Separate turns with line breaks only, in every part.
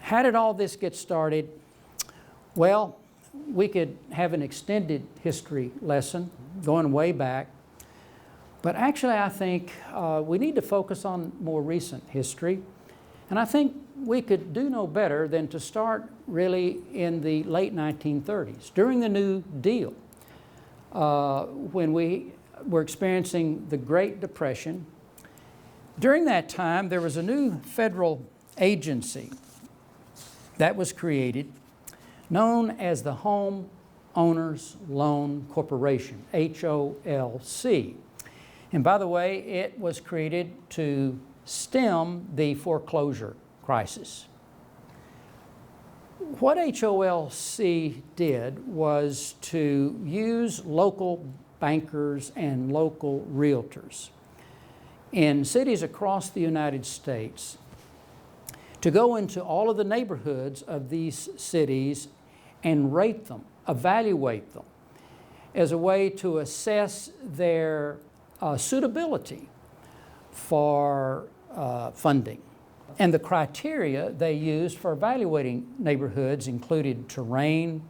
How did all this get started? Well, we could have an extended history lesson going way back, but actually I think we need to focus on more recent history, and I think we could do no better than to start really in the late 1930s, during the New Deal, when we were experiencing the Great Depression. During that time, there was a new federal agency that was created known as the Home Owners Loan Corporation, HOLC. And by the way, it was created to stem the foreclosure crisis. What HOLC did was to use local bankers and local realtors in cities across the United States to go into all of the neighborhoods of these cities and rate them, evaluate them, as a way to assess their suitability for funding. And the criteria they used for evaluating neighborhoods included terrain,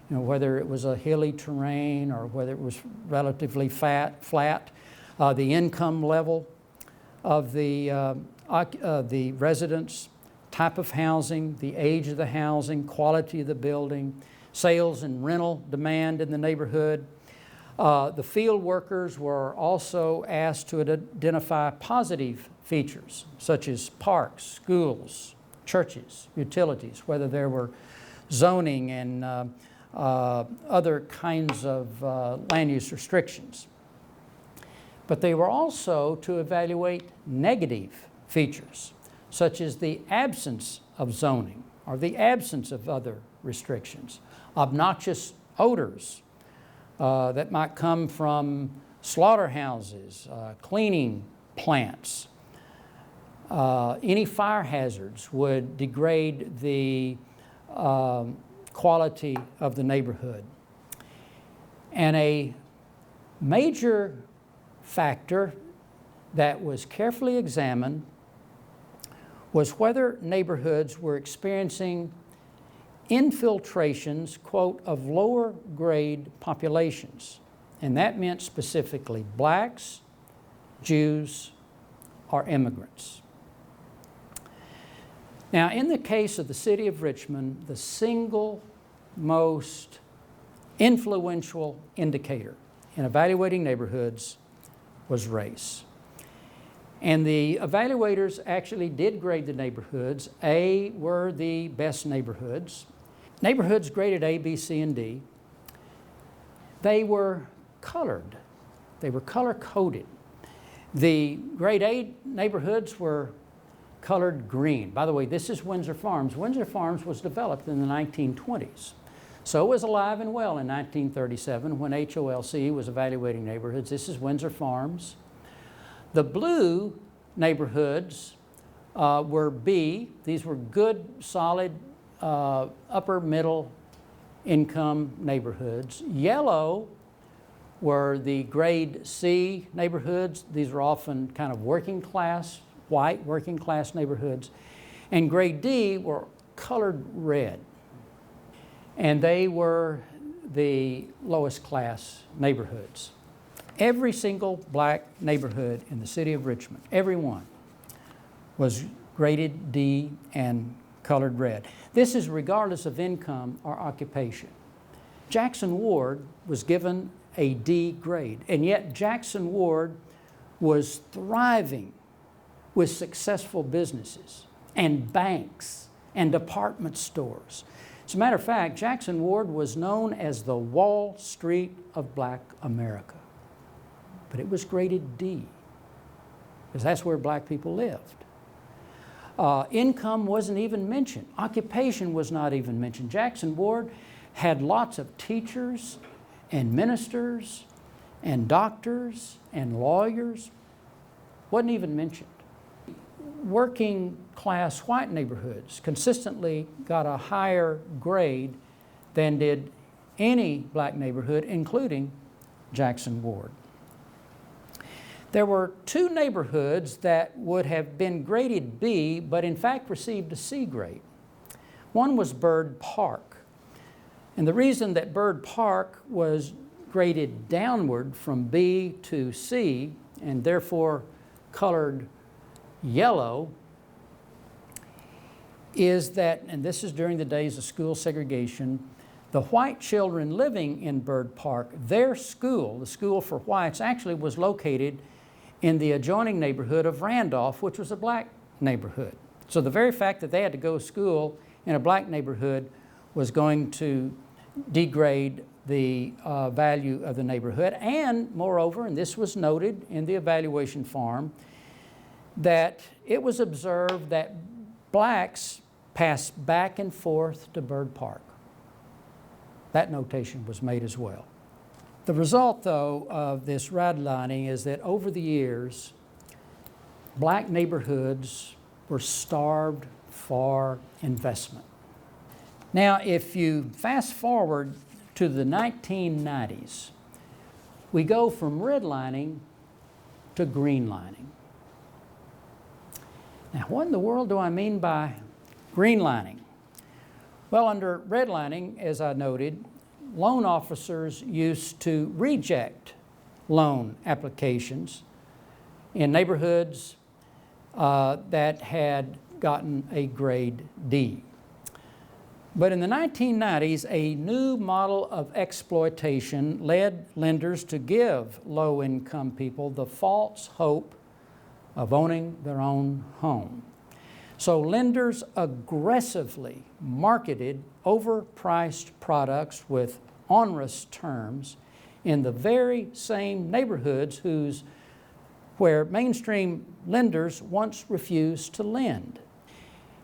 whether it was a hilly terrain or whether it was relatively flat, the income level of the residents, type of housing, the age of the housing, quality of the building, sales and rental demand in the neighborhood. The field workers were also asked to identify positive features such as parks, schools, churches, utilities, whether there were zoning and other kinds of land use restrictions. But they were also to evaluate negative features, such as the absence of zoning or the absence of other restrictions, obnoxious odors that might come from slaughterhouses, cleaning plants. Any fire hazards would degrade the quality of the neighborhood. And a major factor that was carefully examined was whether neighborhoods were experiencing infiltrations, quote, of lower grade populations. And that meant specifically blacks, Jews, or immigrants. Now, in the case of the city of Richmond, the single most influential indicator in evaluating neighborhoods was race. And the evaluators actually did grade the neighborhoods. A were the best neighborhoods. Neighborhoods graded A, B, C, and D. They were colored. They were color-coded. The grade A neighborhoods were colored green. By the way, this is Windsor Farms. Windsor Farms was developed in the 1920s. So it was alive and well in 1937 when HOLC was evaluating neighborhoods. This is Windsor Farms. The blue neighborhoods were B. These were good, solid, upper middle income neighborhoods. Yellow were the grade C neighborhoods. These were often kind of working class, white working class neighborhoods. And grade D were colored red. And they were the lowest class neighborhoods. Every single black neighborhood in the city of Richmond, every one, was graded D and colored red. This is regardless of income or occupation. Jackson Ward was given a D grade, and yet Jackson Ward was thriving with successful businesses and banks and department stores. As a matter of fact, Jackson Ward was known as the Wall Street of Black America. But it was graded D, because that's where black people lived. Income wasn't even mentioned. Occupation was not even mentioned. Jackson Ward had lots of teachers and ministers and doctors and lawyers. Wasn't even mentioned. Working class white neighborhoods consistently got a higher grade than did any black neighborhood, including Jackson Ward. There were two neighborhoods that would have been graded B, but in fact received a C grade. One was Bird Park. And the reason that Bird Park was graded downward from B to C, and therefore colored yellow, is that, and this is during the days of school segregation, the white children living in Bird Park, their school, the school for whites, actually was located in the adjoining neighborhood of Randolph, which was a black neighborhood. So the very fact that they had to go to school in a black neighborhood was going to degrade the value of the neighborhood. And moreover, and this was noted in the evaluation form, that it was observed that blacks passed back and forth to Bird Park. That notation was made as well. The result, though, of this redlining is that over the years, black neighborhoods were starved for investment. Now, if you fast forward to the 1990s, we go from redlining to greenlining. Now, what in the world do I mean by greenlining? Well, under redlining, as I noted, loan officers used to reject loan applications in neighborhoods that had gotten a grade D. But in the 1990s, a new model of exploitation led lenders to give low-income people the false hope of owning their own home. So lenders aggressively marketed overpriced products with onerous terms in the very same neighborhoods where mainstream lenders once refused to lend.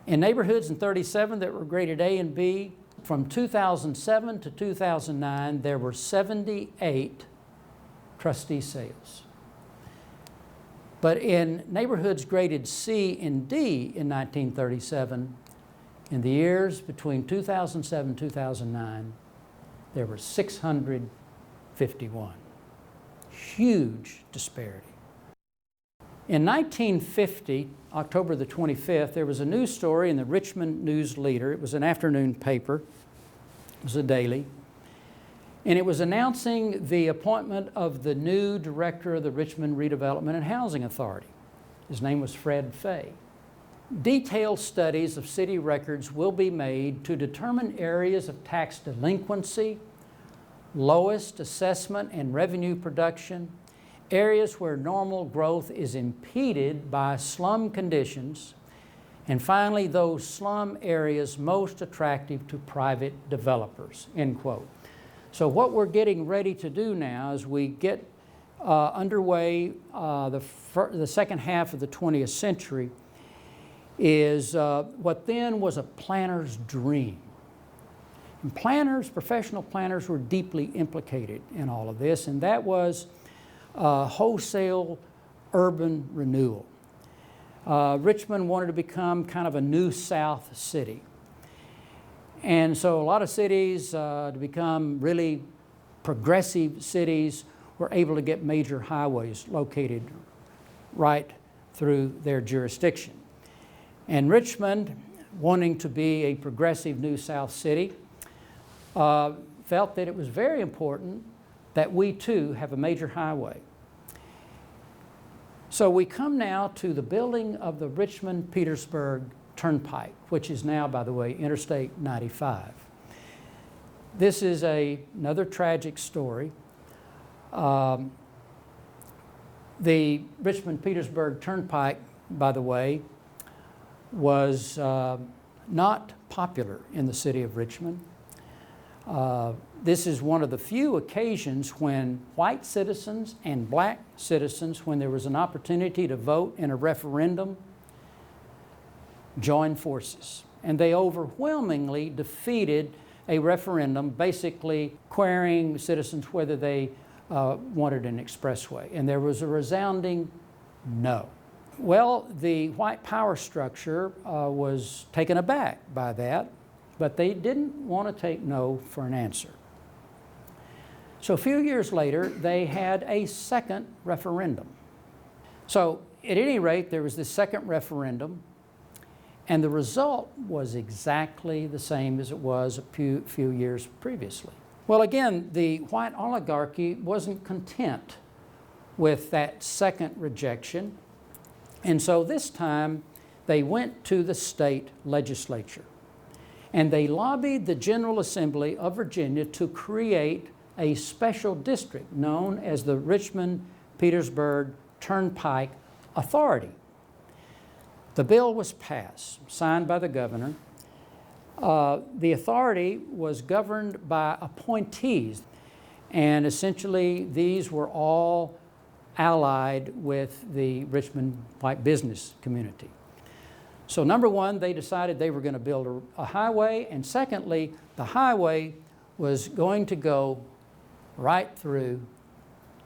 In neighborhoods in 37 that were graded A and B, from 2007 to 2009, there were 78 trustee sales. But in neighborhoods graded C and D in 1937, in the years between 2007 and 2009, there were 651. Huge disparity. In 1950, October the 25th, there was a news story in the Richmond News Leader. It was an afternoon paper. It was a daily. And it was announcing the appointment of the new director of the Richmond Redevelopment and Housing Authority. His name was Fred Fay. Detailed studies of city records will be made to determine areas of tax delinquency, lowest assessment and revenue production, areas where normal growth is impeded by slum conditions, and finally, those slum areas most attractive to private developers, end quote. So what we're getting ready to do now as we get underway the second half of the 20th century is what then was a planner's dream. And planners, professional planners, were deeply implicated in all of this, and that was wholesale urban renewal. Richmond wanted to become kind of a new South city. And so a lot of cities, to become really progressive cities, were able to get major highways located right through their jurisdiction. And Richmond, wanting to be a progressive new South city, felt that it was very important that we too have a major highway. So we come now to the building of the Richmond-Petersburg Turnpike, which is now, by the way, Interstate 95. This is another tragic story. The Richmond-Petersburg Turnpike, by the way, was not popular in the city of Richmond. This is one of the few occasions when white citizens and black citizens, when there was an opportunity to vote in a referendum, joined forces. And they overwhelmingly defeated a referendum, basically querying citizens whether they wanted an expressway. And there was a resounding no. Well, the white power structure was taken aback by that, but they didn't want to take no for an answer. So a few years later, they had a second referendum. So at any rate, there was this second referendum, And the result was exactly the same as it was a few years previously. Well, again, the white oligarchy wasn't content with that second rejection, and so this time they went to the state legislature and they lobbied the General Assembly of Virginia to create a special district known as the Richmond-Petersburg Turnpike Authority. The bill was passed, signed by the governor. The authority was governed by appointees, and essentially these were all allied with the Richmond white business community. So number one, they decided they were going to build a highway, and secondly, the highway was going to go right through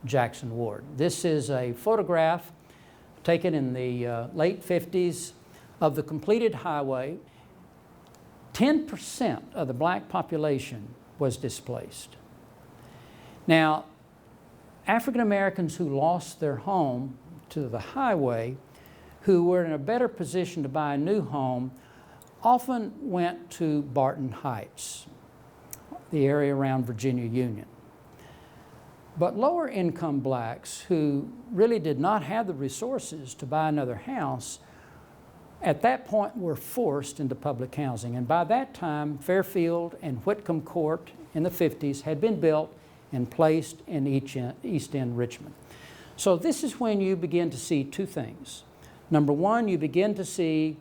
Jackson Ward. This is a photograph taken in the late 50s of the completed highway. 10% of the black population was displaced. Now, African Americans who lost their home to the highway, who were in a better position to buy a new home, often went to Barton Heights, the area around Virginia Union. But lower income blacks who really did not have the resources to buy another house, at that point were forced into public housing. And by that time, Fairfield and Whitcomb Court in the 50s had been built and placed in East End Richmond. So this is when you begin to see two things. Number one, you begin to see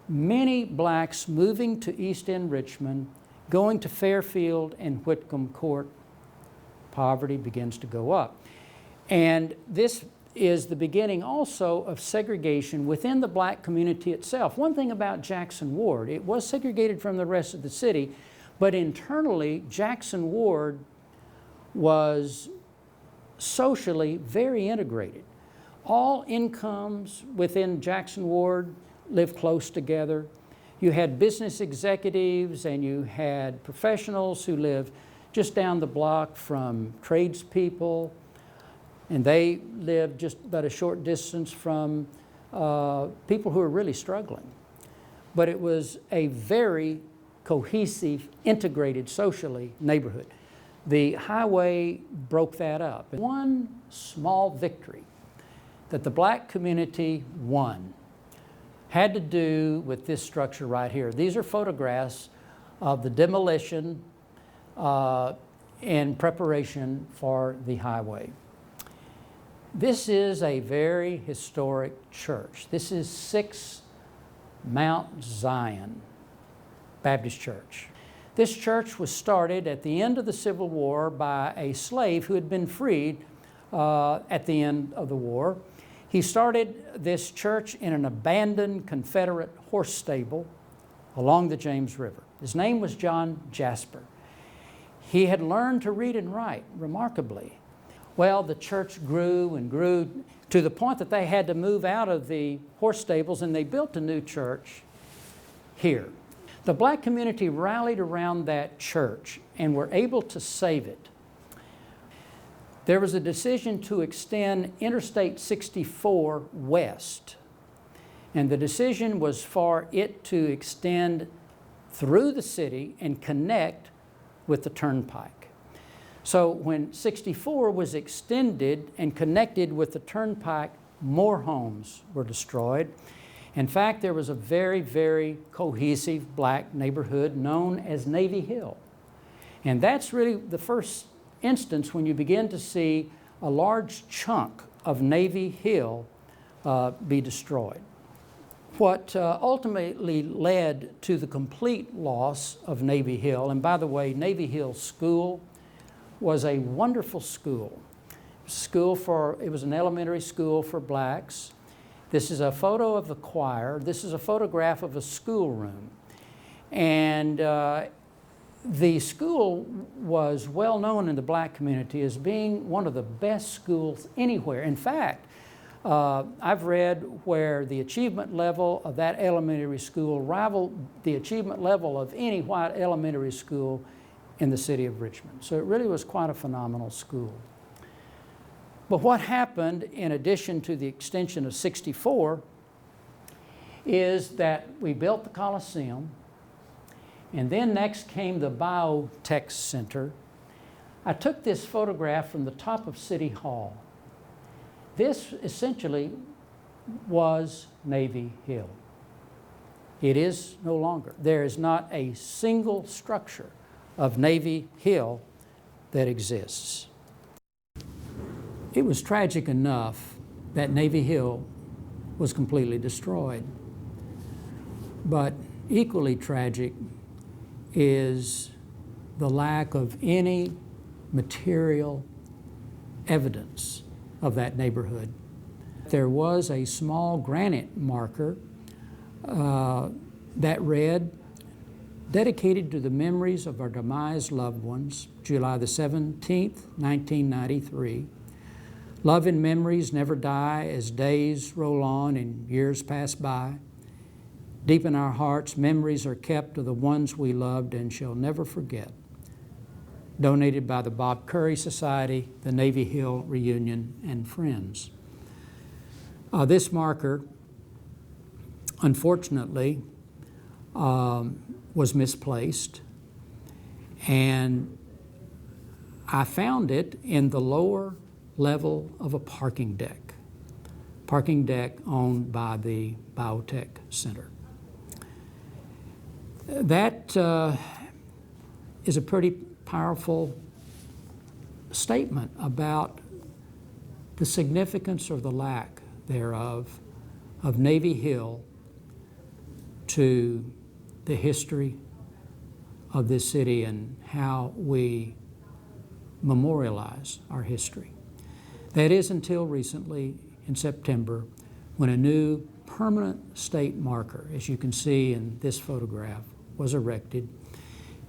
many blacks moving to East End Richmond, going to Fairfield and Whitcomb Court. Poverty begins to go up. And this is the beginning also of segregation within the black community itself. One thing about Jackson Ward, it was segregated from the rest of the city, but internally Jackson Ward was socially very integrated. All incomes within Jackson Ward lived close together. You had business executives and you had professionals who lived just down the block from tradespeople, and they lived just about a short distance from people who were really struggling. But it was a very cohesive, integrated socially neighborhood. The highway broke that up. One small victory that the black community won had to do with this structure right here. These are photographs of the demolition in preparation for the highway. This is a very historic church. This is 6 Mount Zion Baptist Church. This church was started at the end of the Civil War by a slave who had been freed at the end of the war. He started this church in an abandoned Confederate horse stable along the James River. His name was John Jasper. He had learned to read and write remarkably. Well, the church grew and grew to the point that they had to move out of the horse stables and they built a new church here. The black community rallied around that church and were able to save it. There was a decision to extend Interstate 64 west, and the decision was for it to extend through the city and connect with the turnpike. So when 64 was extended and connected with the turnpike, more homes were destroyed. In fact, there was a very, very cohesive black neighborhood known as Navy Hill. And that's really the first instance when you begin to see a large chunk of Navy Hill be destroyed. What ultimately led to the complete loss of Navy Hill, and by the way, Navy Hill School was a wonderful school. It was an elementary school for blacks. This is a photo of the choir. This is a photograph of a schoolroom. And the school was well known in the black community as being one of the best schools anywhere. In fact, I've read where the achievement level of that elementary school rivaled the achievement level of any white elementary school in the city of Richmond. So it really was quite a phenomenal school. But what happened in addition to the extension of 64 is that we built the Coliseum, and then next came the Biotech Center. I took this photograph from the top of City Hall. This essentially was Navy Hill. It is no longer. There is not a single structure of Navy Hill that exists. It was tragic enough that Navy Hill was completely destroyed. But equally tragic is the lack of any material evidence of that neighborhood. There was a small granite marker that read, "Dedicated to the memories of our demised loved ones, July the 17th, 1993. Love and memories never die as days roll on and years pass by. Deep in our hearts, memories are kept of the ones we loved and shall never forget. Donated by the Bob Curry Society, the Navy Hill Reunion, and friends." This marker, unfortunately, was misplaced, and I found it in the lower level of a parking deck owned by the Biotech Center. That is a pretty powerful statement about the significance or the lack thereof of Navy Hill to the history of this city and how we memorialize our history. That is until recently in September, when a new permanent state marker, as you can see in this photograph, was erected.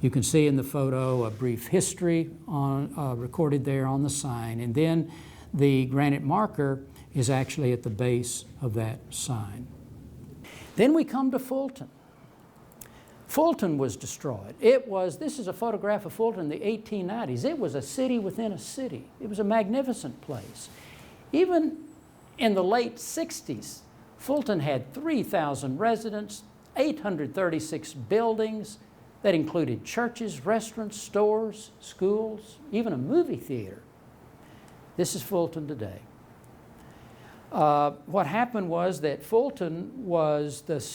You can see in the photo a brief history recorded there on the sign, and then the granite marker is actually at the base of that sign. Then we come to Fulton. Fulton was destroyed. This is a photograph of Fulton in the 1890s. It was a city within a city. It was a magnificent place. Even in the late 60s, Fulton had 3,000 residents, 836 buildings that included churches, restaurants, stores, schools, even a movie theater. This is Fulton today. What happened was that Fulton was the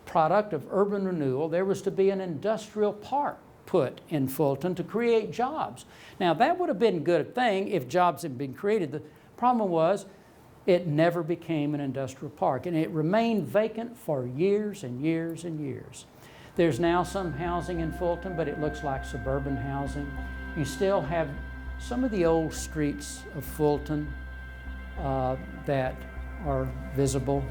product of urban renewal. There was to be an industrial park put in Fulton to create jobs. Now, that would have been a good thing if jobs had been created. The problem was it never became an industrial park, and it remained vacant for years and years and years. There's now some housing in Fulton, but it looks like suburban housing. You still have some of the old streets of Fulton that are visible.